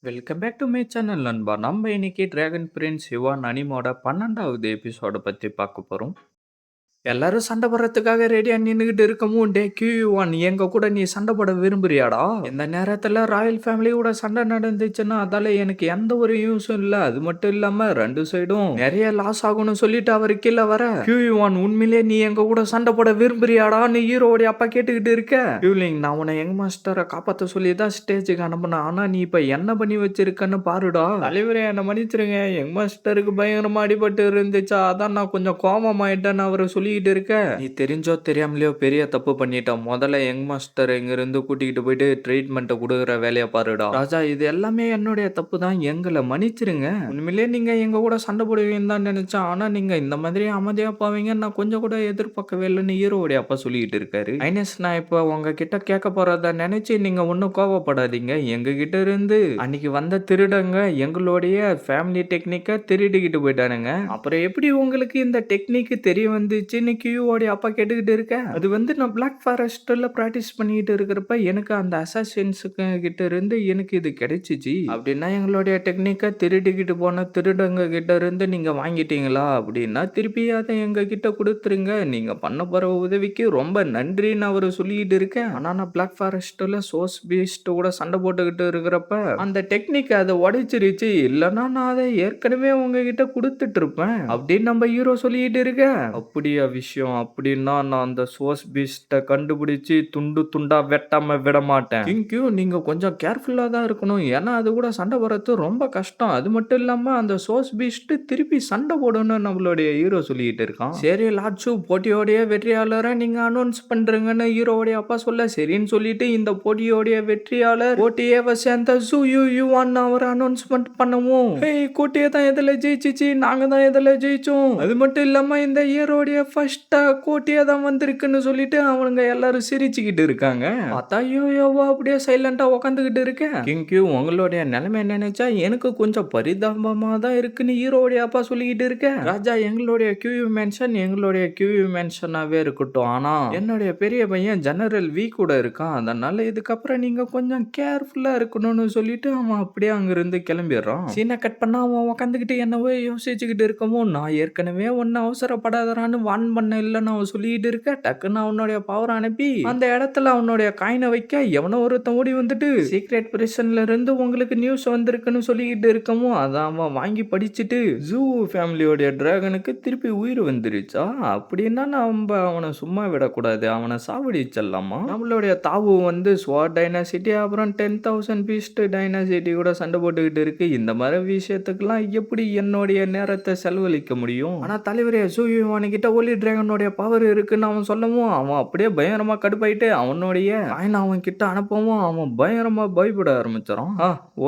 Welcome back to my channel நண்பா. நம்ம இன்னைக்கு டிராகன் பிரின்ஸ் யுவான் அனிமோட 12வது எபிசோட பத்தி பார்க்க போறோம். எல்லாரும் சண்டை போடுறதுக்காக ரெடியா நின்னுகிட்டு இருக்கவும், டே QU1 எங்க கூட நீ சண்டை போட விரும்புறியாடா? இந்த நேரத்துல ராயல் ஃபேமிலி கூட சண்டை நடந்துச்சுன்னா அதால எனக்கு எந்த ஒரு யூஸும் இல்ல. அது மட்டும் இல்லாம 2 சைடும் நிறைய லாஸ் ஆகும்னு சொல்லிட்டு அவரு கீழ வர, QU1 உண்மையிலேயே நீ எங்க கூட சண்டை போட விரும்புறியாடா? நீ ஹீரோவுடைய அப்பா கேட்டுக்கிட்டு இருக்க. ஃபியூலிங் நான் உன்னை யங் மாஸ்டரை காப்பாத்த சொல்லி தான் ஸ்டேஜுக்கு அனுப்புனேன். ஆனா நீ இப்ப என்ன பண்ணி வச்சிருக்கன்னு பாருடா. தலைவரே என்ன மன்னிச்சிருங்க. யங் மாஸ்டருக்கு பயங்கரமா அடிபட்டு இருந்துச்சா, அதான் நான் கொஞ்சம் கோபமாயிட்டேன்னு அவரு சொல்லிக்கிட்டு இருக்க, நீ தெரிஞ்சோ தெரியாமலையோ பெரிய தப்பு பண்ணிட்ட. முதல்ல யங் மாஸ்டர் இங்க இருந்து கூட்டிகிட்டு போயிட்டு ட்ரீட்மெண்ட்டை கொடுக்குற வேலையை பாருடா. ராஜா இது எல்லாமே என்னுடைய தப்பு தான், எங்களை மன்னிச்சிருங்க. உண்மையிலேயே நீங்க எங்க கூட சண்டை போடுவீங்கன்னு தான் நினைச்சேன். ஆனா நீங்க இந்த மாதிரி அமைதியா போவீங்கன்னு நான் கொஞ்சம் கூட எதிர்பார்க்கவே இல்லைன்னு ஹீரோவுடைய அப்பா சொல்லிக்கிட்டு இருக்காரு. ஐனஸ் நான் இப்போ உங்ககிட்ட கேட்க போறத நினைச்சு நீங்க ஒன்றும் கோவப்படாதீங்க. எங்க கிட்ட இருந்து அன்னைக்கு வந்த திருடங்க எங்களுடைய ஃபேமிலி டெக்னிக்கை திருடிக்கிட்டு போயிட்டானுங்க. அப்புறம் எப்படி உங்களுக்கு இந்த டெக்னிக் தெரிய வந்துச்சுன்னு கியூவோடைய அப்பா கேட்டுக்கிட்டு இருக்க, அது வந்து நான் பிளாக் ஃபாரஸ்ட்ல பிராக்டிஸ் பண்ணிட்டு இருக்கிறப்ப எனக்கு அந்த அசாசின்ஸுக்கு கிட்ட இருந்து எனக்கு இது கிடைச்சிச்சு. அப்படின்னா எங்களுடைய டெக்னிக்கை திருடிக்கிட்டு போன திருடங்க கிட்ட இருந்து நீங்க வாங்கிட்டீங்களா? அப்படின்னா திருப்பி அதை எங்க கிட்ட கொடுத்துருங்க. நீங்க பண்ண போற உதவிக்கு ரொம்ப நன்றின்னு அவரு சொல்லிக்கிட்டு இருக்கேன். ஆனா நான் பிளாக் ஃபாரஸ்ட்ல சோஸ் பீஸ்ட் கூட சண்டை போட்டுக்கிட்டு இருக்கிறப்ப அந்த டெக்னிக் அதை உடைச்சிருச்சு. இல்லைன்னா நான் அதை ஏற்கனவே உங்ககிட்ட கொடுத்துட்டு இருப்பேன் அப்படின்னு நம்ம ஹீரோ சொல்லிக்கிட்டு இருக்க. அப்படியா விஷயம்? அப்படின்னா நான் அந்த சோஸ் பீஸ்ட கண்டுபிடிச்சு துண்டு துண்டா வெட்டாம விட மாட்டேன். கிங்க்யூ நீங்க கொஞ்சம் கேர்ஃபுல்லா தான் இருக்கணும். ஏன்னா அது கூட சண்டை போடுறது ரொம்ப கஷ்டம். அது மட்டும் இல்லாம அந்த சோஸ் பீஸ்ட் திருப்பி சண்டை போடணும்னு நம்மளுடைய ஹீரோ சொல்லிக்கிட்டு இருக்கான். சரி லாட்சு போட்டியோடைய வெற்றியாளரை நீங்க அனௌன்ஸ் பண்றீங்கன்னு ஹீரோவுடைய அப்பா சொல்ல, சரின்னு சொல்லிட்டு இந்த போட்டியோடைய வெற்றியாளர் போட்டியே சேர்ந்த சூ யூ யுவான் அவர் அனௌன்ஸ்மெண்ட் பண்ணவும், கோட்டையை தான் எதில் ஜெயிச்சிச்சு, நாங்க தான் எதில் ஜெயிச்சோம். அது மட்டும் இல்லாம இந்த இயரோடைய ஃபர்ஸ்டா கோட்டையை தான் வந்திருக்குன்னு சொல்லிட்டு அவனுங்க எல்லாரும் சிரிச்சுக்கிட்டு இருக்காங்க. பார்த்தா யோயோவா அப்படியே சைலண்டா உட்காந்துக்கிட்டு இருக்கேன். கிங்க்யூ உங்களுடைய நிலைமை நினைச்சா எனக்கு கொஞ்சம் பரிதாபமா தான் இருக்குன்னு ஹீரோடைய அப்பா சொல்லிக்கிட்டு இருக்கேன். ராஜா எங்களுடைய கியூ மென்ஷனாவே இருக்கட்டும். ஆனா என்னுடைய பெரிய பையன் ஜெனரல் வி கூட இருக்கான். அதனால இதுக்கப்புறம் நீங்க கொஞ்சம் கேர்ஃபுல்லா இருக்கணும்னு சொல்லிட்டு அவன் அப்படியே அங்கிருந்து கிளம்பிடுறான். சீனை கட் பண்ணா அவன் உட்காந்துக்கிட்டு என்னவோ யோசிச்சுக்கிட்டு இருக்கவும், நான் ஏற்கனவே ஒன்னு அவசரப்படாதரான்னு வான் பண்ண இல்லைன்னு அவன் சொல்லிட்டு இருக்க, டக்குன்னு அவனுடைய பவர் அனுப்பி அந்த இடத்துல அவனுடைய காயினை வைக்க எவனோ ஒருத்தன் ஓடி வந்துட்டு சீக்ரெட் பிரிசன்ல இருந்து உங்களுக்கு நியூஸ் வந்திருக்குன்னு சொல்லிக்கிட்டு இருக்கவும், அதை அவன் வாங்கி படிச்சுட்டு ஜூ ஃபேமிலியோடைய டிராகனுக்கு திருப்பி உயிர் வந்துருச்சா? அப்படின்னா நம்ம அவனை சும்மா விடக்கூடாது, அவனை சாவடிச்சிடலாமா? நம்மளுடைய தாவு வந்து ஸ்வாட் டைனாசிட்டி அப்புறம் 10,000 பீஸ்ட் டைனாசிட்டி கூட சண்டை போட்டுக்கிட்டு இருக்கு. இந்த மாதிரி விஷயத்துக்கெல்லாம் எப்படி என்னுடைய நேரத்தை செலவழிக்க முடியும்? ஆனா தலைவரே சூயுவானுக்கிட்ட ஒலி டிராகனுடைய பவர் இருக்குன்னு அவன் சொல்லவும் அவன் அப்படியே பயங்கரமா கடுப்பாயிட்டு அவனுடைய காயினை அவன் கிட்ட அனுப்பவும் அவன் பயங்கரமா பயப்பட ஆரம்பிச்சிடான்.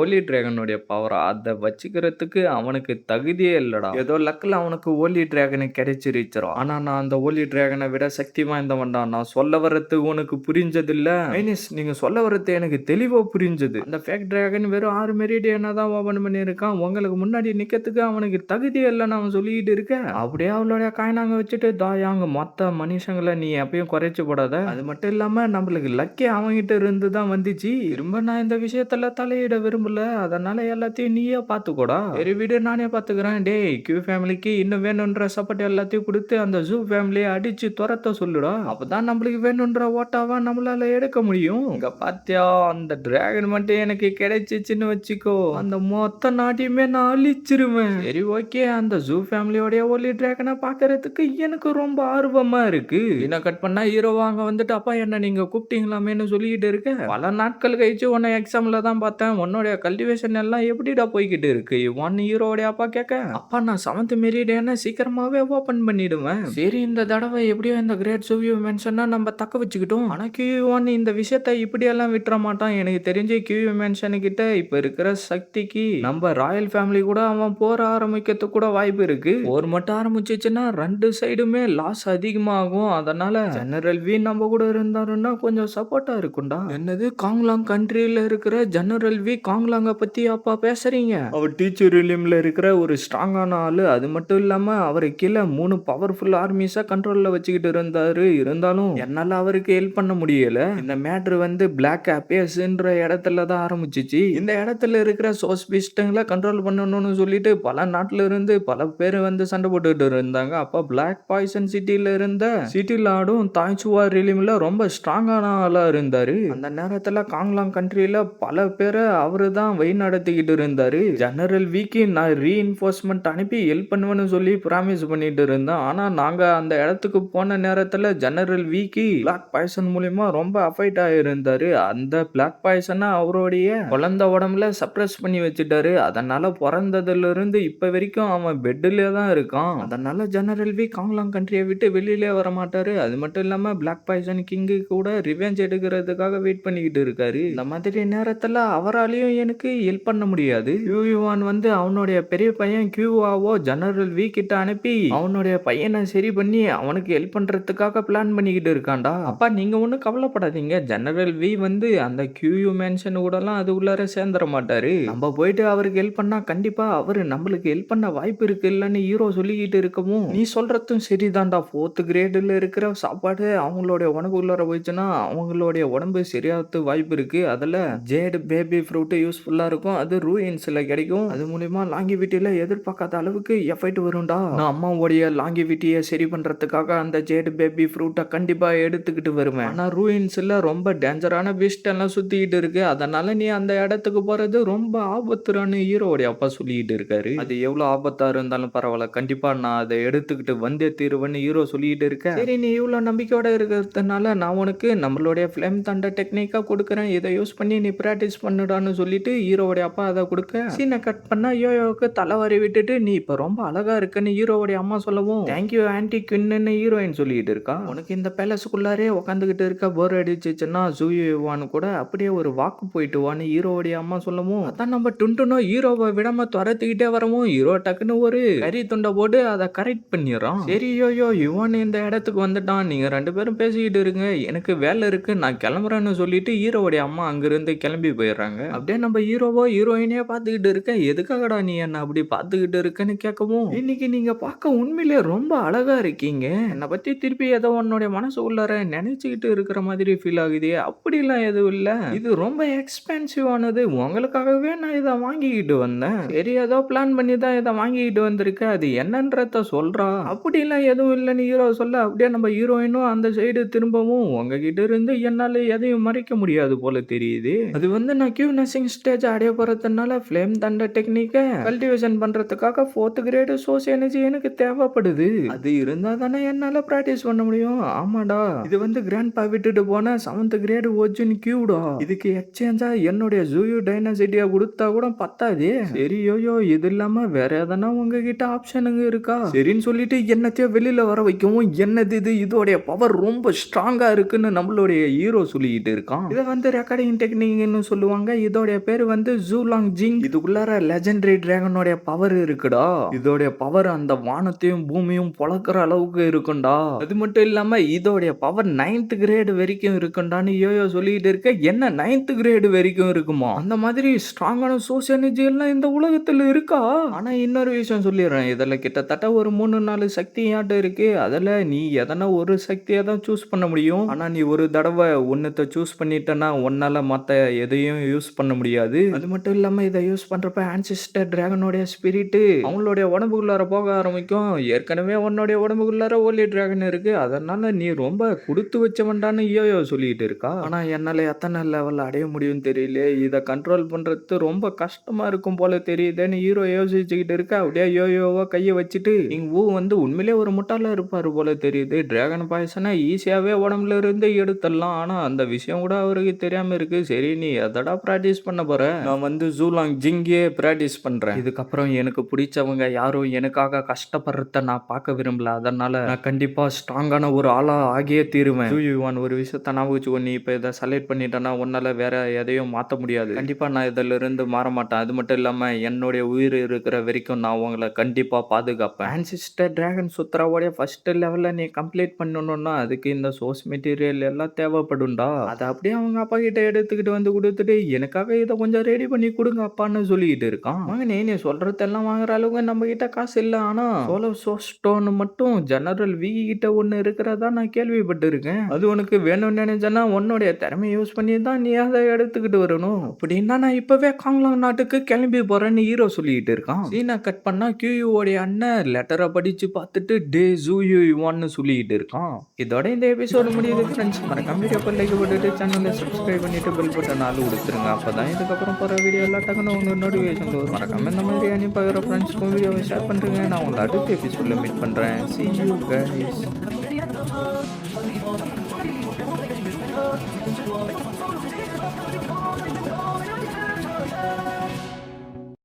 ஒலி டிராகனுடைய பவர் அதை வச்சுக்கிறதுக்கு அவனுக்கு தகுதியே இல்லடா. ஏதோ லக்கில் அவனுக்கு ஒலி டிராகனு கிடைச்சிருச்சிடும். ஆனா நான் அந்த ஒலி டிராகனை விட சக்தி வாய்ந்தவன்டா. நான் சொல்ல வர்றது உனக்கு புரிஞ்சது இல்ல மைனிஸ், நீங்க சொல்ல வர்றது எனக்கு தெளிவா புரிஞ்சது. அந்த ஃபேக் டிராகன் வெறும் 6 மெரிடியனை தான் ஓபன் பண்ணியிருக்கான். உங்களுக்கு முன்னாடி நிக்கிறதுக்கு அவனுக்கு தகுதியே இல்லைன்னு அவன் சொல்லிக்கிட்டு இருக்க, அப்படியே அவளுடைய காயினாங்க வச்சுட்டு தாயாங்க மொத்த மனுஷங்களை நீ எப்பயும் குறைச்சு போடாத. அது மட்டும் இல்லாம நம்மளுக்கு லக்கே அவன்கிட்ட இருந்து தான் வந்துச்சு. திரும்ப நான் இந்த விஷயத்துல தலையிட விரும்பல. அதனால எல்லாத்தையும் நீயே பாத்துக்கூடா. சரி விடு, நானே பாத்துக்கிறேன். டேய் கியூ ஃபேமிலிக்கு இன்னும் வேணும்ன்ற சப்போர்ட் எல்லாத்தையும் கொடுத்து அந்த ஜூ ஃபேமிலியை அடிச்சு துரத்த சொல்லுடா. அப்பதான் நம்மளுக்கு வேணும்ன்ற ஓட்டாவா நம்மளால எடுக்க முடியும். இங்க பாத்தியா அந்த டிராகன் மட்டும் எனக்கு கிடைச்சிச்சுன்னு வச்சுக்கோ, அந்த மொத்த நாட்டையுமே நான் அழிச்சிருவேன். சரி ஓகே, அந்த ஜூ ஃபேமிலியோடைய ஒலி டிராகனை பாக்குறதுக்கு எனக்கு ரொம்ப ஆர்வமா இருக்கு. என்ன கட் பண்ணா ஹீரோவா அங்க வந்துட்டு, அப்பா என்ன நீங்க கூப்பிட்டீங்களாமேன்னு சொல்லிக்கிட்டு இருக்க, பல நாட்கள் கழிச்சு உன்னை எக்ஸாம்ல தான் பார்த்தேன். உன்னுடைய கல்டிவேஷன் எல்லாம் எப்படிடா போய்கிட்டு இருக்கு ஒன் ஹீரோடைய அப்பா கேட்க, அப்பா நான் 7th மெரிடியனை சீக்கிரமாவே ஓபன் பண்ணிடுவேன். சரி இந்த தடவை எப்படியோ இந்த கிரேட் சூவியூ மென்ஷனை நம்ம தக்க வச்சுக்கிட்டோம். ஆனா QU1 இந்த விஷயத்தை இப்படியெல்லாம் விட்டுற மாட்டான். எனக்கு தெரிஞ்சு QU மென்ஷன் கிட்ட இப்ப இருக்கிற சக்திக்கு நம்ம ராயல் ஃபேமிலி கூட அவன் போர் ஆரம்பிக்கிறதுக்கு கூட வாய்ப்பு இருக்கு. போர் மட்டும் ஆரம்பிச்சிச்சுன்னா 2 சைடுமே லாஸ் அதிகமாகும். அதனால ஜெனரல் வி நம்ம கூட இருந்தாருன்னா கொஞ்சம் சப்போர்ட்டா இருக்கும்டா. என்னது காங்லாங் கண்ட்ரில இருக்கிற ஜெனரல் வி காங்லாங்க பத்தி அப்பா பேசுறீங்க? அவர் டீச்சர் வில்லியம்ல இருக்கிற ஒரு ஸ்ட்ராங்கான ஆளு. அது மட்டும் இல்லாம அவரு கீழ 3 பவர்ஃபுல் ஆர்மிஸ கண்ட்ரோல்ல வச்சுக்கிட்டு இருந்தாரு. இருந்தாலும் என்னால அவருக்கு ஹெல்ப் பண்ண முடியல. இந்த மேட்டர் வந்து பிளாக் அப்பேஸ்ன்ற இடத்துல தான் ஆரம்பிச்சுச்சு. இந்த இடத்துல இருக்கிற சோர்ஸ் பீஸ்ட்ங்கள கண்ட்ரோல் பண்ணணும்னு சொல்லிட்டு பல நாட்டுல இருந்து பல பேர் வந்து சண்டை போட்டுட்டு இருந்தாங்க. அப்ப பிளாக் பாய்சன் சிட்டில இருந்த சிட்டி லார்டும் தாய்ச்சுவா ரிலிம்ல ரொம்ப ஸ்ட்ராங்கான ஆளா இருந்தாரு. அந்த நேரத்துல காங்லாங் கண்ட்ரில பல பேரை அவரு தான் வழி நடத்திக்கிட்டு இருந்தாரு. ஜெனரல் விக்கு நான் ரீஇன்ஃபோர்ஸ்மெண்ட் அனுப்பி ஹெல்ப் பண்ணுவேன்னு சொல்லி ப்ராமிஸ் பண்ணிட்டு இருந்தேன். ஆனா நாங்க அந்த இடத்துக்கு போன நேரத்துல ஜெனரல் விக்கு பிளாக் பாய்சன் மூலியமா ரொம்ப அஃபெக்ட் ஆயிருந்தாரு. அந்த பிளாக் பாய்சனை அவருடைய குழந்தை உடம்புல சப்ரஸ் பண்ணி வச்சுட்டாரு. அதனால பிறந்ததுல இருந்து இப்ப வரைக்கும் அவன் பெட்ல தான் இருக்கான். அதனால ஜெனரல் வி காங்லாங் கண்ட்ரியை விட்டு வெளியிலே வர மாட்டாரு. அது மட்டும் இல்லாம பிளாக் பாய்சன் கிங்கு கூட ரிவெஞ்ச் எடுக்கிறதுக்காக வெயிட் பண்ணிக்கிட்டு இருக்காரு. இந்த மாதிரி நேரத்துல அவராலையும் எனக்கு ஹெல்ப் பண்ண முடியாது. யூவான் வந்து அவனுடைய பெரிய பையன் கியூவாவோ ஜெனரல் வி கிட்ட அனுப்பி அவனுடைய பையனை சரி பண்ணி அவனுக்கு ஹெல்ப் பண்றதுக்காக பிளான் பண்ணிக்கிட்டு இருக்கான்டா. அப்பா நீங்க ஒன்றும் கவலைப்படாதீங்க. ஜெனரல் வி வந்து அந்த கியூ மேன்ஷன் கூடலாம் அது உள்ளார சேர்ந்துட மாட்டாரு. நம்ம போயிட்டு அவருக்கு ஹெல்ப் பண்ணா கண்டிப்பா அவரு நம்மளுக்கு ஹெல்ப் பண்ண வாய்ப்பு இருக்கு இல்லன்னு ஹீரோ சொல்லிக்கிட்டு இருக்கவும் நீ சொல்றதும் சரிதான்டா. 4th கிரேட்ல இருக்கிற சாப்பாடு அவங்களுடைய உணவு உள்ளார போயிடுச்சுன்னா அவங்களுடைய உடம்பு சரியாகிறது வாய்ப்பு இருக்கு. அதுல ஜேட் பேபி ஃப்ரூட் யூஸ்ஃபுல்லா இருக்கும். அது ரூயின்ஸ்ல கிடைக்கும். அது மூலியமா லாங்கிவிட்டியில எதிர்பார்க்காத அளவுக்கு எஃபெக்ட் வரும்டா. நான் அம்மாவுடைய லாங்கிவிட்டியை சரி பண்றதுக்காக அந்த ஜேட் பேபி ஃப்ரூட்டை கண்டிப்பா எடுத்துக்கிட்டு வருவேன். ஆனா ரூயின்ஸ்ல ரொம்ப டேஞ்சரான பீஸ்ட் எல்லாம் சுத்திக்கிட்டு இருக்கு. அதனால நீ அந்த இடத்துக்கு போறது ரொம்ப ஆபத்துறான்னு ஹீரோடைய அப்பா சொல்லிக்கிட்டு இருக்காரு. அது எவ்வளவு ஆபத்தா இருந்தாலும் பரவாயில்ல, கண்டிப்பா நான் அதை எடுத்துக்கிட்டு வந்தே தீருவேன்னு ஹீரோ சொல்லிக்கிட்டு இருக்கேன். சரி நீ இவ்வளவு நம்பிக்கையோட இருக்கிறதுனால நான் உனக்கு நம்மளுடைய ஃபிளேம் தண்டர் டெக்னிக்கா கொடுக்குறேன். இதை யூஸ் பண்ணி நீ பிராக்டிஸ் பண்ணுடான்னு சொல்லிட்டு ஹீரோவுடைய அப்பா அதை கொடுக்க சீனை கட் பண்ணா யோயோவுக்கு தலைவாரி விட்டுட்டு நீ இப்ப ரொம்ப அழகா இருக்குன்னு ஹீரோவுடைய அம்மா சொல்லவும் தேங்க்யூ ஆன்டி குயின்னு ஹீரோயின் சொல்லிட்டு இருக்கா. உனக்கு இந்த பேலஸுக்குள்ளாரே உட்காந்துக்கிட்டு இருக்க போர் அடிச்சுச்சுன்னா ஜூயுவான்னு கூட அப்படியே ஒரு வாக்கு போயிட்டு வான்னு ஹீரோவுடைய அம்மா சொல்லவும் அதான் நம்ம டுன்டுனோ ஹீரோவை விடாம துரத்திக்கிட்டே வரவும் ஹீரோ டக்குன்னு ஒரு கறி துண்டை போட்டு அதை கரெக்ட் பண்ணிடுறான். சரி யோயோ யுவான் இந்த இடத்துக்கு வந்துட்டான், நீங்க 2 பேரும் பேசிக்கிட்டு இருங்க, எனக்கு வேலை இருக்கு, நான் கிளம்புறேன்னு சொல்லிட்டு ஹீரோவுடைய அம்மா அங்கிருந்து கிளம்பி போயிடுறாங்க. அப்படியே நம்ம ஹீரோவோ ஹீரோயினே பார்த்துக்கிட்டு இருக்க எதுக்காகடா நீ என்ன அப்படி பார்த்துக்கிட்டு இருக்கன்னு கேட்கவும் இன்னைக்கு நீங்க பார்க்க உண்மையிலே ரொம்ப அழகா இருக்கீங்க, என்னை பத்தி திருப்பி ஏதோ உன்னுடைய மனசு உள்ளார நினைச்சுக்கிட்டு இருக்கிற மாதிரி ஃபீல் ஆகுதே, அப்படிலாம் எதுவும் இல்ல, இது ரொம்ப எக்ஸ்பென்சிவ் ஆனது, உங்களுக்காகவே நான் இதை வாங்கிக்கிட்டு வந்தேன், சரி ஏதோ பிளான் பண்ணி தான் இதை வாங்கிக்கிட்டு வந்திருக்க, அது என்னன்றத சொல்றா, அப்படிலாம் எதுவும் இல்லைன்னு ஹீரோ சொல்ல அப்படியே நம்ம ஹீரோயினும் அந்த சைடு திரும்பவும் உங்ககிட்ட இருந்து என்னால எதையும் மறைக்க முடியாது போல தெரியுது, அது வந்து நான் கியூ நர்சிங் ஸ்டேஜ் அடைய போறதுனால ஃபிளேம் தண்டர் டெக்னிக்கை கல்டிவேஷன் பண்றதுக்காக 4th கிரேடு சோர்ஸ் எனர்ஜி எனக்கு தேவைப்படுது, அது இருந்தா தானே என்னால பிராக்டிஸ் பண்ண முடியும், ஆமாடா இது வந்து கிராண்ட் பா விட்டுட்டு போன 7th கிரேடு ஒஜின் கியூடா, இதுக்கு எக்ஸ்சேஞ்சா என்னுடைய ஜூயு டைனசிட்டியா கொடுத்தா கூட பத்தாது, சரி யோயோ இது இல்லாம வேற எதனா உங்ககிட்ட ஆப்ஷனுங்க இருக்கா, சரின்னு சொல்லிட்டு என்னத்தையோ வெளியில வர வைக்கவும் என்னது இது, இதோடைய பவர் ரொம்ப ஸ்ட்ராங்கா இருக்குன்னு நம்மளுடைய ஹீரோ சொல்லிக்கிட்டு இருக்கான். இதை வந்து ரெக்கார்டிங் டெக்னிக்னு சொல்லுவாங்க. இதோடைய பேர் வந்து ஜூலாங் ஜிங். இதுக்குள்ளார லெஜெண்டரி டிராகனோட பவர் இருக்குடா. இதோடைய பவர் அந்த வானத்தையும் பூமியும் பொளக்குற அளவுக்கு இருக்கும்டா. அது மட்டும் இல்லாம இதோடைய பவர் 9th கிரேடு வரைக்கும் இருக்கும்டான்னு யோயோ சொல்லிட்டு இருக்க. என்ன 9th கிரேடு வரைக்கும் இருக்குமா? அந்த மாதிரி ஸ்ட்ராங்கான சோர்ஸ் எனர்ஜி எல்லாம் இந்த உலகத்துல இருக்கா? ஆனா இன்னொரு விஷயம் சொல்லிடுறேன், இதுல கிட்டத்தட்ட ஒரு 3-4 சக்தியாட்டம் இருக்கு. அதுல நீ எதனா ஒரு சக்தியை தான் சூஸ் பண்ண முடியும். ஆனா நீ ஒரு தடவை ஒன்னத்தை சூஸ் பண்ணிட்டனா உன்னால மத்த எதையும் யூஸ் பண்ண முடியாது. அது மட்டும் இல்லாம இதை யூஸ் பண்றப்ப ஆன்சிஸ்டர் டிராகனோட ஸ்பிரிட் அவங்களுடைய உடம்புக்குள்ளார போக ஆரம்பிக்கும். ஏற்கனவே உன்னுடைய உடம்புக்குள்ளார ஓலி டிராகன் இருக்கு, அதனால நீ ரொம்ப கொடுத்து வச்சவன்டான்னு யோயோ சொல்லிட்டு இருக்கா. ஆனா என்னால எத்தனை லெவல் அடைய முடியும் தெரியல, இதை கண்ட்ரோல் பண்றது ரொம்ப கஷ்டமா இருக்கும் போல தெரியுதுன்னு ஹீரோ யோசிச்சுக்கிட்டு இருக்க. அப்படியே யோயோவா கையை வச்சுட்டு இங்க வந்து உண்மையிலே ஒரு முட்டாளா இருப்பாரு போல தெரியுது. டிராகன் பாய்சனை ஈஸியாவே உடம்புல இருந்து எடுத்துடலாம், ஆனா அந்த விஷயம் கூட அவருக்கு தெரியாம இருக்கு. சரி நீ எதடா பிராக்டிஸ் பண்ண போற, நான் வந்து ஜூலாங் ஜிங்கே பிராக்டிஸ் பண்றேன், இதுக்கப்புறம் எனக்கு பிடிச்சவங்க யாரும் எனக்காக கஷ்டப்படுறத நான் பார்க்க விரும்பல, அதனால நான் கண்டிப்பா ஸ்ட்ராங்கான ஒரு ஆளா ஆகியே தீருவேன். ஜூயுவான் ஒரு விஷயத்த நான் வச்சுக்கோ, நீ இப்ப இதை செலக்ட் பண்ணிட்டேன்னா உன்னால வேற எதையும் மாத்த முடியாது, கண்டிப்பா நான் இதுல இருந்து மாற மாட்டேன், அது மட்டும் இல்லாம என்னுடைய உயிர் இருக்கிற வரைக்கும் நான் உங்களை கண்டிப்பா பாதுகாப்பேன். ஆன்சிஸ்டர் டிராகன் சுத்துற மந்த்ராவோடைய ஃபர்ஸ்ட் லெவல்ல நீ கம்ப்ளீட் பண்ணணும்னா, அதுக்கு இந்த சோர்ஸ் மெட்டீரியல் எல்லாம் தேவைப்படும்டா. அத அப்படியே அவங்க அப்பா கிட்ட எடுத்துக்கிட்டு வந்து குடுத்துட்டு, "எனக்காக இத கொஞ்சம் ரெடி பண்ணி குடுங்க அப்பான்னு" சொல்லிக்கிட்டு இருக்கான். மகனே நீ சொல்றதெல்லாம் வாங்குற அளவுக்கு நம்ம கிட்ட காசு இல்ல. ஆனா சோலார் சோர்ஸ் ஸ்டோன் மட்டும் ஜெனரல் வி கிட்ட ஒண்ணு இருக்கிறதா நான் கேள்விப்பட்டிருக்கேன். அது உனக்கு வேணும்னு நினைச்சேன்னா, உன்னுடைய திறமைய யூஸ் பண்ணி தான் நீ அத எடுத்துக்கிட்டு வரணும். அப்படின்னா நான் இப்பவே காங்லாங் நாட்டுக்கு கிளம்பி போறேன்னு ஹீரோ சொல்லிக்கிட்டு இருக்கான். சீன கட் பண்ணா கியூ உடைய அண்ணன் லெட்டர படிச்சு பார்த்துட்டு டே ஜூயூவான்னு சொல்லிக்கிட்டு இருக்கான். இதோட இந்த எபிசோடு முடியுது ஃப்ரெண்ட்ஸ். மறக்காம வீடியோக்கு லைக் போட்டுட்டு சேனலை சப்ஸ்கிரைப் பண்ணிட்டு பெல் பட்டன் ஆளு கொடுத்துருங்க. அப்பதான் இதுக்கப்புறம் போற வீடியோ எல்லாம் டக்குன்னு உங்களுக்கு நோட்டிஃபிகேஷன் வரும். மறக்காம இந்த மாதிரி அனுப்பி பார்க்குற ஃப்ரெண்ட்ஸ்க்கும் வீடியோவை ஷேர் பண்ணுறேங்க. நான் உங்களை அடுத்த எபிசோடில் மீட் பண்ணுறேன். See you guys.